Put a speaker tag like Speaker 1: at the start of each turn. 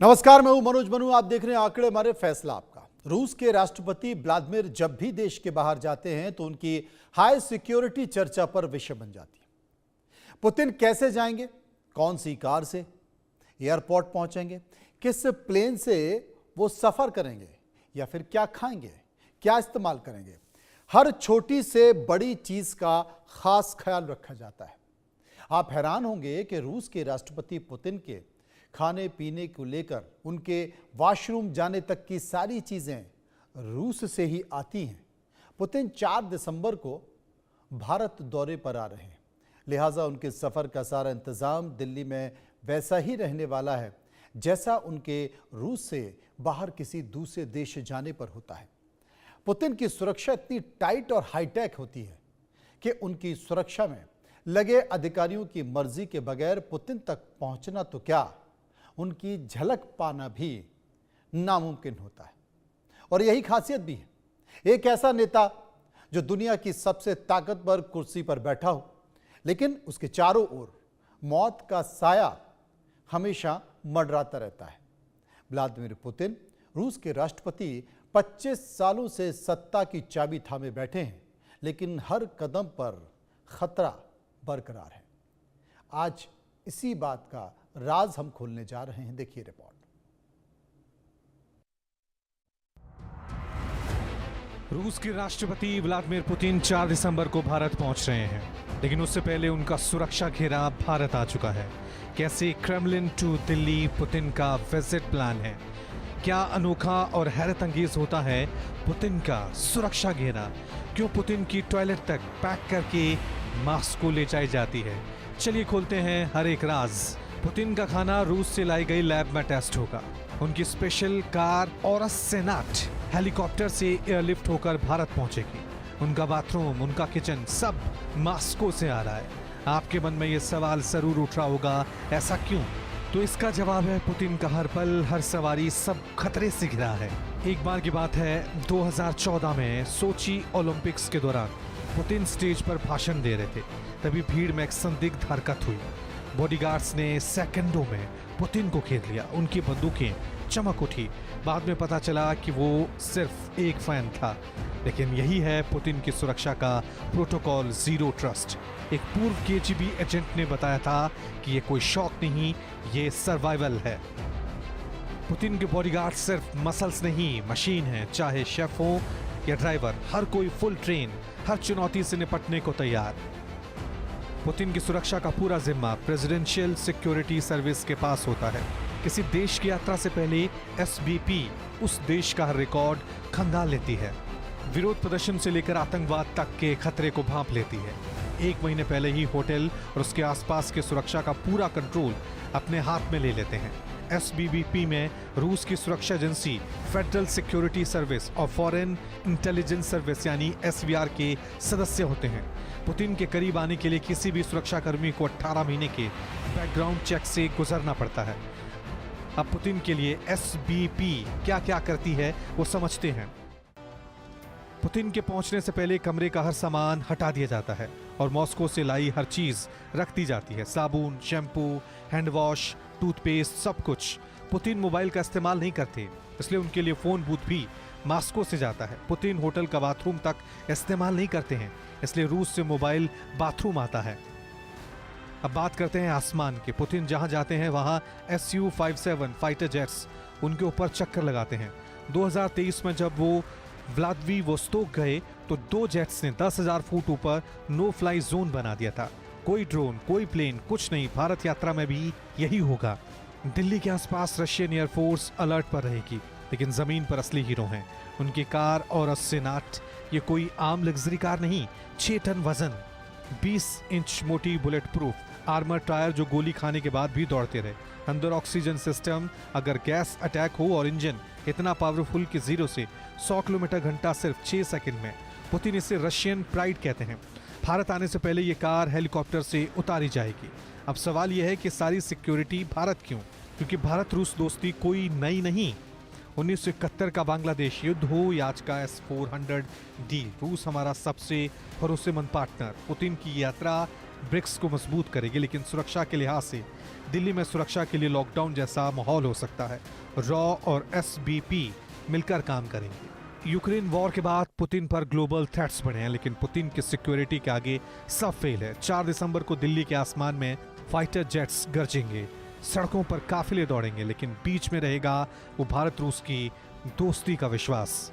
Speaker 1: नमस्कार, मैं हूं मनोज मनु। आप देख रहे हैं आंकड़े हमारे फैसला आपका। रूस के राष्ट्रपति व्लादिमीर जब भी देश के बाहर जाते हैं तो उनकी हाई सिक्योरिटी चर्चा पर विषय बन जाती है। पुतिन कैसे जाएंगे, कौन सी कार से एयरपोर्ट पहुंचेंगे, किस प्लेन से वो सफर करेंगे, या फिर क्या खाएंगे, क्या इस्तेमाल करेंगे, हर छोटी से बड़ी चीज का खास ख्याल रखा जाता है। आप हैरान होंगे कि रूस के राष्ट्रपति पुतिन के खाने पीने को लेकर उनके वॉशरूम जाने तक की सारी चीजें रूस से ही आती हैं। पुतिन 4 दिसंबर को भारत दौरे पर आ रहे हैं, लिहाजा उनके सफर का सारा इंतजाम दिल्ली में वैसा ही रहने वाला है जैसा उनके रूस से बाहर किसी दूसरे देश जाने पर होता है। पुतिन की सुरक्षा इतनी टाइट और हाईटेक होती है कि उनकी सुरक्षा में लगे अधिकारियों की मर्जी के बगैर पुतिन तक पहुंचना तो क्या, उनकी झलक पाना भी नामुमकिन होता है। और यही खासियत भी है एक ऐसा नेता जो दुनिया की सबसे ताकतवर कुर्सी पर बैठा हो, लेकिन उसके चारों ओर मौत का साया हमेशा मंडराता रहता है। व्लादिमीर पुतिन रूस के राष्ट्रपति 25 सालों से सत्ता की चाबी थामे बैठे हैं, लेकिन हर कदम पर खतरा बरकरार है। आज इसी बात का राज हम खोलने जा रहे हैं। देखिए रिपोर्ट।
Speaker 2: रूस के राष्ट्रपति व्लादिमीर पुतिन 4 दिसंबर को भारत पहुंच रहे हैं, लेकिन उससे पहले उनका सुरक्षा घेरा भारत आ चुका है। कैसे क्रेमलिन टू दिल्ली पुतिन का विजिट प्लान है, क्या अनोखा और हैरत अंगेज होता है पुतिन का सुरक्षा घेरा, क्यों पुतिन की टॉयलेट तक पैक करके मास्को ले जाई जाती है। चलिए खोलते हैं हर एक राज। पुतिन का खाना रूस से लाई गई लैब में टेस्ट होगा। उनकी स्पेशल कार औरस सेनाट हेलीकॉप्टर से एयरलिफ्ट होकर भारत पहुंचेगी। उनका बाथरूम, उनका किचन सब मास्को से आ रहा है। आपके मन में ये सवाल जरूर उठ रहा होगा, ऐसा क्यों? तो इसका जवाब है पुतिन का हर पल, हर सवारी सब खतरे से घिरा है। एक बार की बात है 2014 में सोची ओलंपिक्स के दौरान पुतिन स्टेज पर भाषण दे रहे थे, तभी भीड़ में एक संदिग्ध हरकत हुई। बॉडीगार्ड्स ने सेकंडों में पुतिन को घेर लिया, उनकी बंदूकें चमक उठी। बाद में पता चला कि वो सिर्फ एक फैन था। लेकिन यही है पुतिन की सुरक्षा का प्रोटोकॉल जीरो ट्रस्ट। एक पूर्व केजीबी एजेंट ने बताया था कि ये कोई शौक नहीं, ये सर्वाइवल है। पुतिन के बॉडीगार्ड सिर्फ मसल्स नहीं, मशीन है। चाहे शेफ हो या ड्राइवर, हर कोई फुल ट्रेन, हर चुनौती से निपटने को तैयार। पुतिन की सुरक्षा का पूरा जिम्मा प्रेसिडेंशियल सिक्योरिटी सर्विस के पास होता है। किसी देश की यात्रा से पहले एसबीपी उस देश का हर रिकॉर्ड खंगाल लेती है। विरोध प्रदर्शन से लेकर आतंकवाद तक के खतरे को भांप लेती है। 1 महीने पहले ही होटल और उसके आसपास के सुरक्षा का पूरा कंट्रोल अपने हाथ में ले लेते हैं। एसबीबीपी में रूस की सुरक्षा एजेंसी फेडरल सिक्योरिटी सर्विस और फॉरेन इंटेलिजेंस सर्विस यानी एसवीआर के सदस्य होते हैं। पुतिन के करीब आने के लिए किसी भी सुरक्षाकर्मी को 18 महीने के बैकग्राउंड चेक से गुजरना पड़ता है। अब पुतिन के लिए एसबीपी क्या क्या करती है वो समझते हैं। पुतिन के पहुंचने से पहले कमरे का हर सामान हटा दिया जाता है और मॉस्को से लाई हर चीज रख दी जाती है। साबुन, शैम्पू, हैंड वॉश, टूथपेस्ट, सब कुछ। पुतिन मोबाइल का इस्तेमाल नहीं करते, इसलिए उनके लिए फोन बूथ भी मास्को से जाता है। पुतिन होटल का बाथरूम तक इस्तेमाल नहीं करते हैं, इसलिए रूस से मोबाइल बाथरूम आता है। अब बात करते हैं आसमान की। पुतिन जहां जाते हैं वहां Su-57 फाइटर जेट्स उनके ऊपर चक्कर लगाते हैं। 2023 में जब वो व्लादिवोस्तोक गए तो 2 जेट्स ने 10,000 फुट ऊपर नो फ्लाई जोन बना दिया था। कोई ड्रोन, कोई प्लेन, कुछ नहीं। भारत यात्रा में भी यही होगा। दिल्ली के आसपास रशियन एयरफोर्स अलर्ट पर रहेगी, लेकिन जमीन पर असली हीरो हैं उनकी कार और सेनाट। ये कोई आम लग्जरी कार नहीं, 6 टन वजन, 20 इंच मोटी बुलेट प्रूफ आर्मर टायर जो गोली खाने के बाद भी दौड़ते रहे। अंदर ऑक्सीजन सिस्टम, अगर गैस अटैक हो, और इंजन इतना पावरफुल कि 0 से 100 किलोमीटर घंटा सिर्फ 6 सेकंड में। पुतिन इसे रशियन प्राइड कहते हैं। भारत आने से पहले ये कार हेलीकॉप्टर से उतारी जाएगी। अब सवाल यह है कि सारी सिक्योरिटी भारत क्यों? क्योंकि भारत रूस दोस्ती कोई नई नहीं। 1971 का बांग्लादेश युद्ध हो या आज का S-400 डील, रूस हमारा सबसे भरोसेमंद पार्टनर। पुतिन की यात्रा ब्रिक्स को मजबूत करेगी, लेकिन सुरक्षा के लिहाज से दिल्ली में सुरक्षा के लिए लॉकडाउन जैसा माहौल हो सकता है। रॉ और एसबीपी मिलकर काम करेंगे। यूक्रेन वॉर के बाद पुतिन पर ग्लोबल थ्रेट्स बढ़े हैं, लेकिन पुतिन की सिक्योरिटी के आगे सब फेल है। 4 दिसंबर को दिल्ली के आसमान में फाइटर जेट्स गरजेंगे, सड़कों पर काफिले दौड़ेंगे, लेकिन बीच में रहेगा वो भारत रूस की दोस्ती का विश्वास।